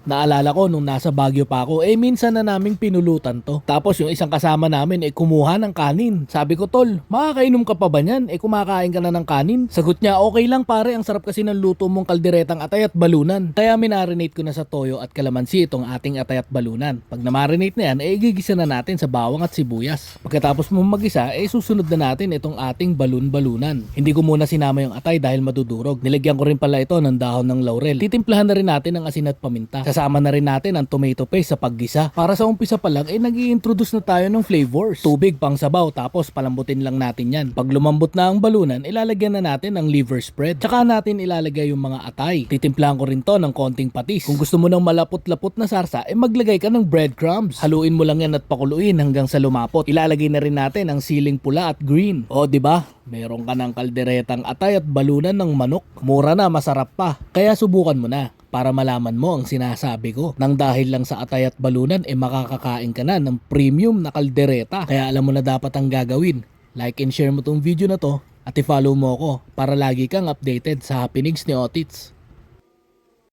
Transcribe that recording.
Naalala ko nung nasa Baguio pa ako, minsan na naming pinulutan to. Tapos yung isang kasama namin kumuha ng kanin. Sabi ko, tol, makakainom ka pa ba niyan? Kumakain ka na ng kanin? Sagot niya, okay lang pare, ang sarap kasi ng luto mong kalderetang atay at balunan. Kaya minarinate ko na sa toyo at kalamansi itong ating atay at balunan. Pag na-marinate na yan, igigisa na natin sa bawang at sibuyas. Pagkatapos mo magisa, susunod na natin itong ating balun-balunan. Hindi ko muna sinama yung atay dahil madudurog. Nilagyan ko rin pala ito ng dahon ng laurel. Titimplahan na rin natin ang asin at paminta. Sasama na rin natin ang tomato paste sa paggisa. Para sa umpisa pa lang, nag-i-introduce na tayo ng flavors. Tubig pang sabaw, tapos palambutin lang natin yan. Pag lumambot na ang balunan, ilalagyan na natin ang liver spread. Tsaka natin ilalagay yung mga atay. Titimplahan ko rin to ng konting patis. Kung gusto mo ng malapot-lapot na sarsa, maglagay ka ng breadcrumbs. Haluin mo lang yan at pakuluin hanggang sa lumapot. Ilalagay na rin natin ang siling pula at green. O, di ba? Meron ka ng kalderetang atay at balunan ng manok. Mura na, masarap pa. Kaya subukan mo na para malaman mo ang sinasabi ko. Nang dahil lang sa atay at balunan, makakakain ka na ng premium na kaldereta. Kaya alam mo na dapat ang gagawin. Like and share mo tong video na to at i-follow mo ako para lagi kang updated sa happenings ni Otits.